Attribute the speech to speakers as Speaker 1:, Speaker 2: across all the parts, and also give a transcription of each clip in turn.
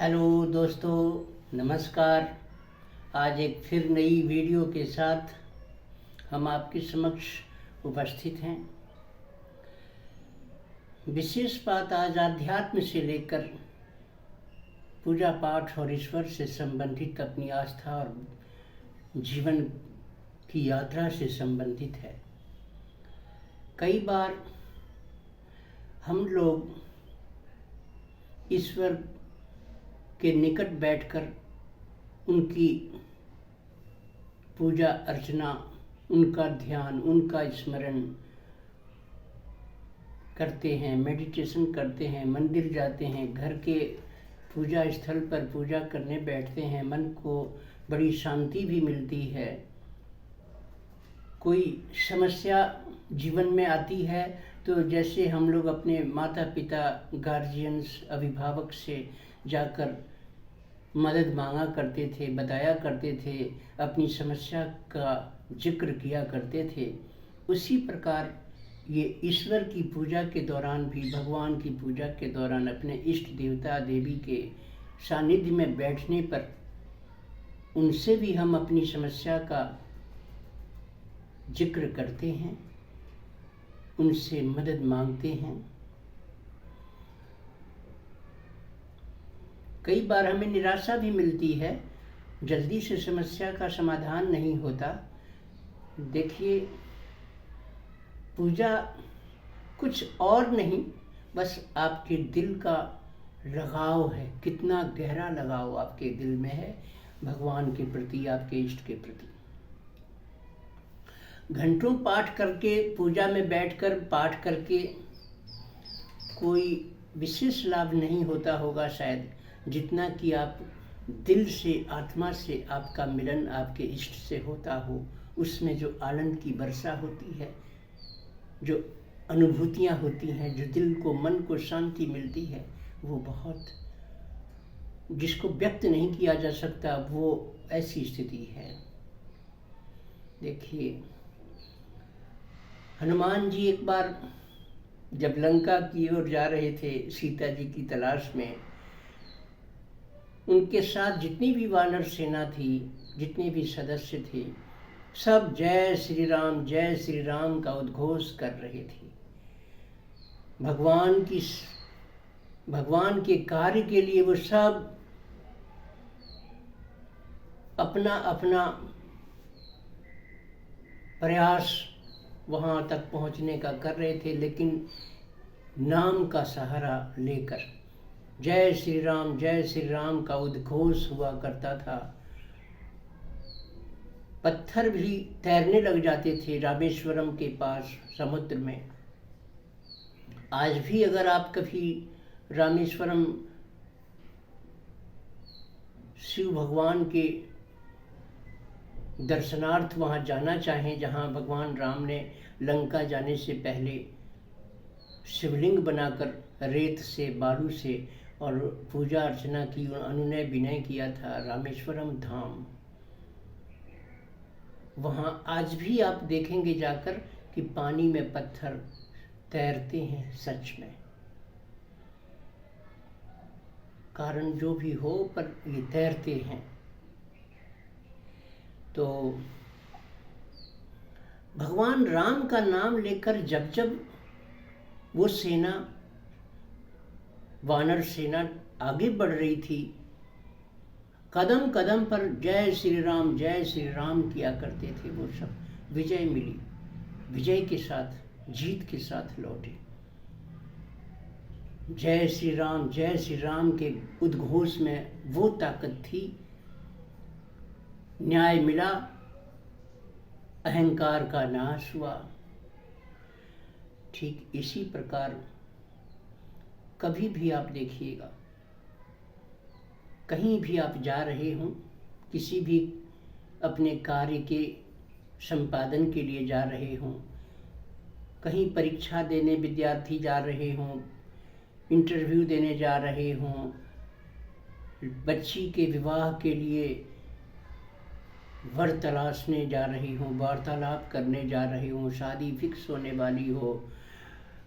Speaker 1: Hello दोस्तों, नमस्कार। आज एक फिर नई वीडियो के साथ हम आपके समक्ष उपस्थित हैं। विशेष बात आज आध्यात्म से लेकर पूजा पाठ और ईश्वर से संबंधित अपनी आस्था और जीवन की यात्रा से संबंधित है। कई बार हम लोग ईश्वर के निकट बैठकर उनकी पूजा अर्चना, उनका ध्यान, उनका स्मरण करते हैं, मेडिटेशन करते हैं, मंदिर जाते हैं, घर के पूजा स्थल पर पूजा करने बैठते हैं। मन को बड़ी शांति भी मिलती है। कोई समस्या जीवन में आती है तो जैसे हम लोग अपने माता पिता, गार्जियंस, अभिभावक से जाकर मदद मांगा करते थे, बताया करते थे, अपनी समस्या का जिक्र किया करते थे, उसी प्रकार ये ईश्वर की पूजा के दौरान भी, भगवान की पूजा के दौरान अपने इष्ट देवता देवी के सानिध्य में बैठने पर उनसे भी हम अपनी समस्या का जिक्र करते हैं, उनसे मदद मांगते हैं। कई बार हमें निराशा भी मिलती है, जल्दी से समस्या का समाधान नहीं होता। देखिए, पूजा कुछ और नहीं, बस आपके दिल का लगाव है। कितना गहरा लगाव आपके दिल में है भगवान के प्रति, आपके इष्ट के प्रति। घंटों पाठ करके, पूजा में बैठकर पाठ करके कोई विशेष लाभ नहीं होता होगा शायद, जितना कि आप दिल से, आत्मा से आपका मिलन आपके इष्ट से होता हो। उसमें जो आनंद की वर्षा होती है, जो अनुभूतियाँ होती हैं, जो दिल को, मन को शांति मिलती है, वो बहुत, जिसको व्यक्त नहीं किया जा सकता, वो ऐसी स्थिति है। देखिए, हनुमान जी एक बार जब लंका की ओर जा रहे थे सीता जी की तलाश में, उनके साथ जितनी भी वानर सेना थी, जितने भी सदस्य थे, सब जय श्री राम का उद्घोष कर रहे थे। भगवान के कार्य के लिए वो सब अपना अपना प्रयास वहाँ तक पहुँचने का कर रहे थे, लेकिन नाम का सहारा लेकर जय श्री राम का उद्घोष हुआ करता था। पत्थर भी तैरने लग जाते थे रामेश्वरम के पास समुद्र में। आज भी अगर आप कभी रामेश्वरम शिव भगवान के दर्शनार्थ वहाँ जाना चाहें, जहाँ भगवान राम ने लंका जाने से पहले शिवलिंग बनाकर रेत से, बालू से और पूजा अर्चना की, अनुनय विनय किया था, रामेश्वरम धाम। वहाँ आज भी आप देखेंगे जाकर कि पानी में पत्थर तैरते हैं सच में। कारण जो भी हो, पर ये तैरते हैं। तो भगवान राम का नाम लेकर जब जब वो सेना, वानर सेना आगे बढ़ रही थी, कदम कदम पर जय श्री राम किया करते थे वो सब। विजय मिली, विजय के साथ, जीत के साथ लौटे। जय श्री राम के उद्घोष में वो ताकत थी। न्याय मिला, अहंकार का नाश हुआ। ठीक इसी प्रकार कभी भी आप देखिएगा, कहीं भी आप जा रहे हों, किसी भी अपने कार्य के संपादन के लिए जा रहे हों, कहीं परीक्षा देने विद्यार्थी जा रहे हों, इंटरव्यू देने जा रहे हों, बच्ची के विवाह के लिए वर तलाशने जा रही हों, वार्तालाप करने जा रहे हों, शादी फिक्स होने वाली हो,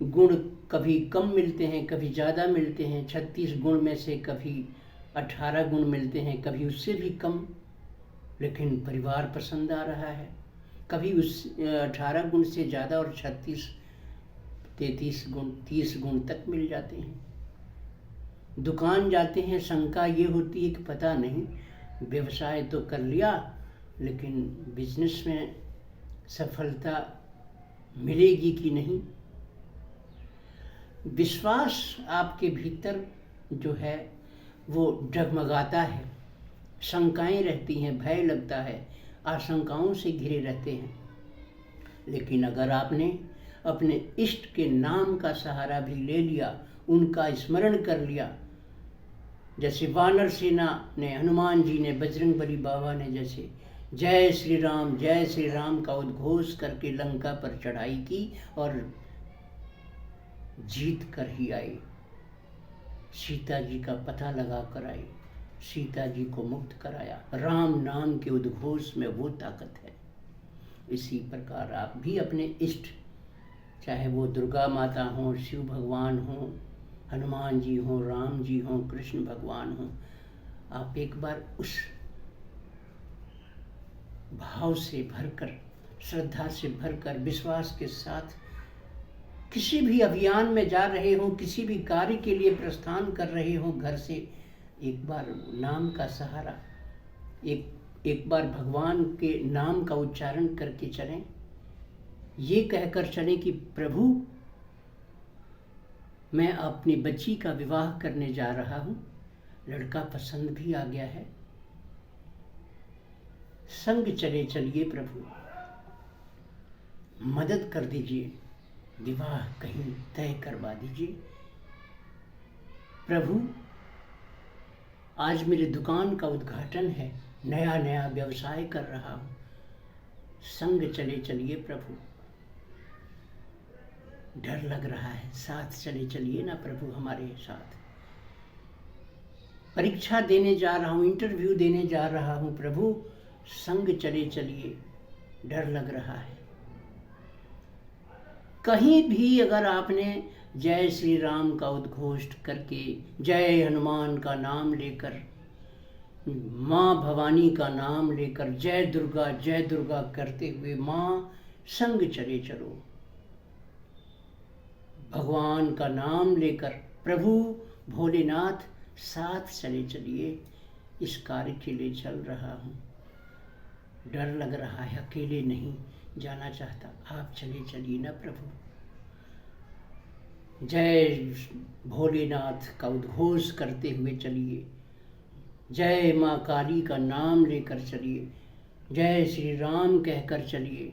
Speaker 1: गुण कभी कम मिलते हैं, कभी ज़्यादा मिलते हैं। 36 गुण में से कभी 18 गुण मिलते हैं, कभी उससे भी कम, लेकिन परिवार पसंद आ रहा है। कभी उस 18 गुण से ज़्यादा और 36 33 गुण 30 गुण तक मिल जाते हैं। दुकान जाते हैं, शंका ये होती है कि पता नहीं व्यवसाय तो कर लिया लेकिन बिजनेस में सफलता मिलेगी कि नहीं। विश्वास आपके भीतर जो है वो डगमगाता है, शंकाएं रहती हैं, भय लगता है, आशंकाओं से घिरे रहते हैं। लेकिन अगर आपने अपने इष्ट के नाम का सहारा भी ले लिया, उनका स्मरण कर लिया, जैसे वानर सेना ने, हनुमान जी ने, बजरंगबली बाबा ने जैसे जय श्री राम का उद्घोष करके लंका पर चढ़ाई की और जीत कर ही आई, सीता जी का पता लगा कर आई, सीता जी को मुक्त कराया। राम नाम के उद्घोष में वो ताकत है। इसी प्रकार आप भी अपने इष्ट, चाहे वो दुर्गा माता हो, शिव भगवान हो, हनुमान जी हो, राम जी हो, कृष्ण भगवान हो, आप एक बार उस भाव से भरकर, श्रद्धा से भरकर, विश्वास के साथ किसी भी अभियान में जा रहे हो, किसी भी कार्य के लिए प्रस्थान कर रहे हो घर से, एक बार नाम का सहारा, एक बार भगवान के नाम का उच्चारण करके चलें। ये कहकर चलें कि प्रभु, मैं अपनी बच्ची का विवाह करने जा रहा हूँ, लड़का पसंद भी आ गया है, संग चले चलिए प्रभु, मदद कर दीजिए, विवाह कहीं तय करवा दीजिए। प्रभु, आज मेरी दुकान का उद्घाटन है, नया व्यवसाय कर रहा हूँ, संग चले चलिए प्रभु, डर लग रहा है, साथ चले चलिए ना प्रभु हमारे साथ। परीक्षा देने जा रहा हूँ, इंटरव्यू देने जा रहा हूँ प्रभु, संग चले चलिए, डर लग रहा है। कहीं भी अगर आपने जय श्री राम का उद्घोष करके, जय हनुमान का नाम लेकर, माँ भवानी का नाम लेकर, जय दुर्गा करते हुए, माँ संग चले चलो, भगवान का नाम लेकर, प्रभु भोलेनाथ साथ चले चलिए, इस कार्य के लिए चल रहा हूँ, डर लग रहा है, अकेले नहीं जाना चाहता, आप चले चलिए ना प्रभु। जय भोलेनाथ का उद्घोष करते हुए चलिए, जय माँ काली का नाम लेकर चलिए, जय श्री राम कहकर चलिए।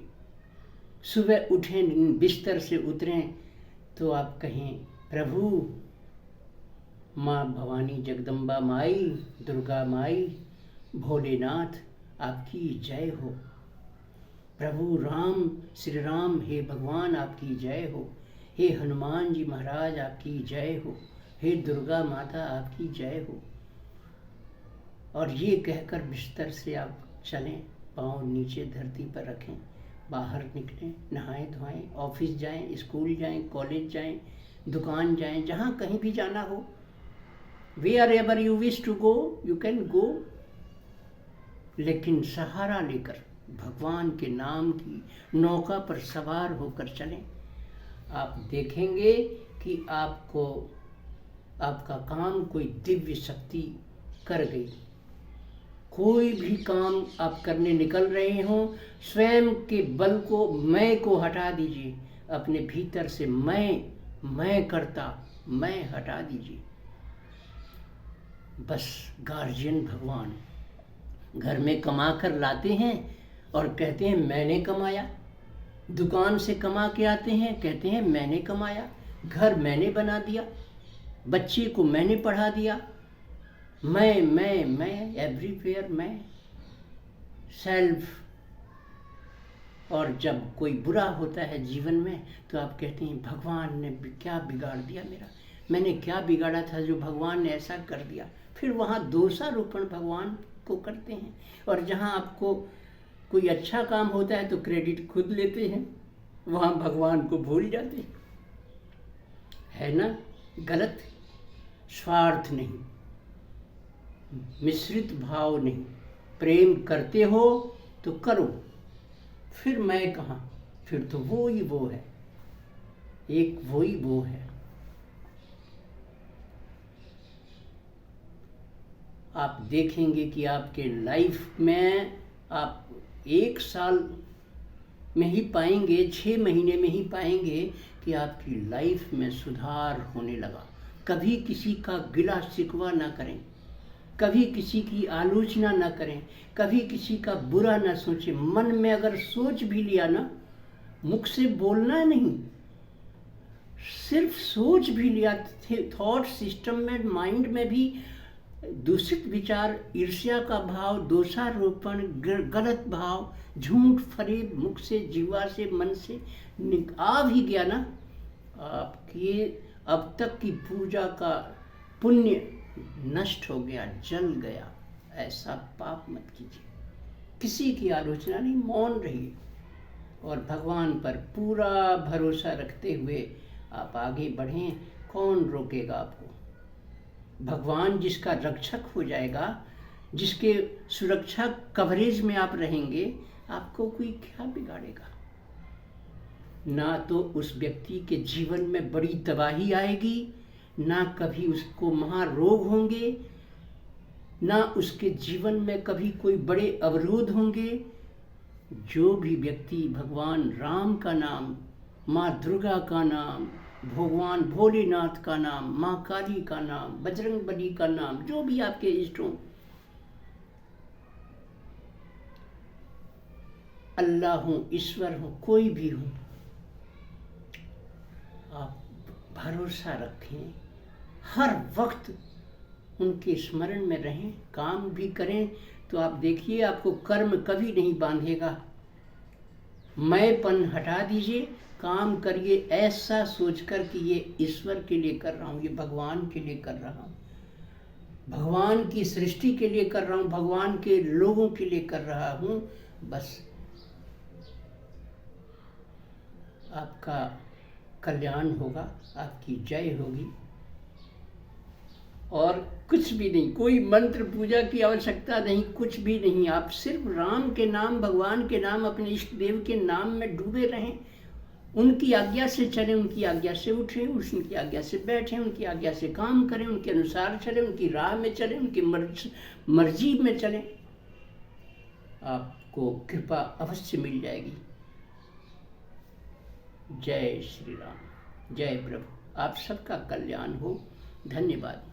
Speaker 1: सुबह उठें, बिस्तर से उतरें तो आप कहें, प्रभु माँ भवानी, जगदम्बा माई, दुर्गा माई, भोलेनाथ आपकी जय हो, प्रभु राम, श्री राम, हे भगवान आपकी जय हो, हे हनुमान जी महाराज आपकी जय हो, हे दुर्गा माता आपकी जय हो। और ये कहकर बिस्तर से आप चलें, पाँव नीचे धरती पर रखें, बाहर निकलें, नहाएं धोएं, ऑफिस जाएं, स्कूल जाएं, कॉलेज जाएं, दुकान जाएं, जहाँ कहीं भी जाना हो, wherever you wish to go, you can go, लेकिन सहारा लेकर भगवान के नाम की नौका पर सवार होकर चलें। आप देखेंगे कि आपको आपका काम कोई दिव्य शक्ति कर गई। कोई भी काम आप करने निकल रहे हो, स्वयं के बल को, मैं को हटा दीजिए, अपने भीतर से मैं करता, मैं हटा दीजिए। बस गार्जियन भगवान घर में कमा कर लाते हैं और कहते हैं मैंने कमाया, दुकान से कमा के आते हैं, कहते हैं मैंने कमाया, घर मैंने बना दिया, बच्चे को मैंने पढ़ा दिया, मैं एवरीवेयर मैं, सेल्फ। और जब कोई बुरा होता है जीवन में तो आप कहते हैं भगवान ने क्या बिगाड़ दिया मेरा, मैंने क्या बिगाड़ा था जो भगवान ने ऐसा कर दिया। फिर वहाँ दोषारोपण भगवान को करते हैं, और जहाँ आपको कोई अच्छा काम होता है तो क्रेडिट खुद लेते हैं, वहाँ भगवान को भूल जाते हैं। है ना गलत? स्वार्थ नहीं, मिश्रित भाव नहीं। प्रेम करते हो तो करो, फिर मैं कहाँ, फिर तो वो ही वो है, एक वो ही वो है। आप देखेंगे कि आपके लाइफ में आप 1 साल में ही पाएंगे, 6 महीने में ही पाएंगे कि आपकी लाइफ में सुधार होने लगा। कभी किसी का गिला शिकवा ना करें, कभी किसी की आलोचना ना करें, कभी किसी का बुरा ना सोचें। मन में अगर सोच भी लिया ना, मुख से बोलना नहीं, सिर्फ सोच भी लिया, थॉट सिस्टम में, माइंड में भी दूषित विचार, ईर्ष्या का भाव, दोषारोपण, गलत भाव, झूठ फरेब मुख से, जीवा से, मन से आ भी गया ना, आपकी अब तक की पूजा का पुण्य नष्ट हो गया, जल गया। ऐसा पाप मत कीजिए। किसी की आलोचना नहीं, मौन रहिए और भगवान पर पूरा भरोसा रखते हुए आप आगे बढ़ें। कौन रोकेगा आपको? भगवान जिसका रक्षक हो जाएगा, जिसके सुरक्षा कवरेज में आप रहेंगे, आपको कोई क्या बिगाड़ेगा? ना तो उस व्यक्ति के जीवन में बड़ी तबाही आएगी, ना कभी उसको महारोग होंगे, ना उसके जीवन में कभी कोई बड़े अवरोध होंगे। जो भी व्यक्ति भगवान राम का नाम, माँ दुर्गा का नाम, भगवान भोलेनाथ का नाम, माँ काली का नाम, बजरंगबली का नाम, जो भी आपके इष्ट हों, अल्लाह हो, ईश्वर हो, कोई भी हो, आप भरोसा रखें, हर वक्त उनके स्मरण में रहें। काम भी करें तो आप देखिए, आपको कर्म कभी नहीं बांधेगा। मैंपन हटा दीजिए, काम करिए ऐसा सोचकर कि ये ईश्वर के लिए कर रहा हूँ, ये भगवान के लिए कर रहा हूँ, भगवान की सृष्टि के लिए कर रहा हूँ, भगवान के लोगों के लिए कर रहा हूँ। बस आपका कल्याण होगा, आपकी जय होगी और कुछ भी नहीं। कोई मंत्र पूजा की आवश्यकता नहीं, कुछ भी नहीं। आप सिर्फ राम के नाम, भगवान के नाम, अपने इष्ट देव के नाम में डूबे रहें। उनकी आज्ञा से चलें, उनकी आज्ञा से उठें, उनकी आज्ञा से बैठें, उनकी आज्ञा से काम करें, उनके अनुसार चलें, उनकी राह में चलें, उनकी मर्जी में चलें। आपको कृपा अवश्य मिल जाएगी। जय श्री राम, जय प्रभु। आप सबका कल्याण हो। धन्यवाद।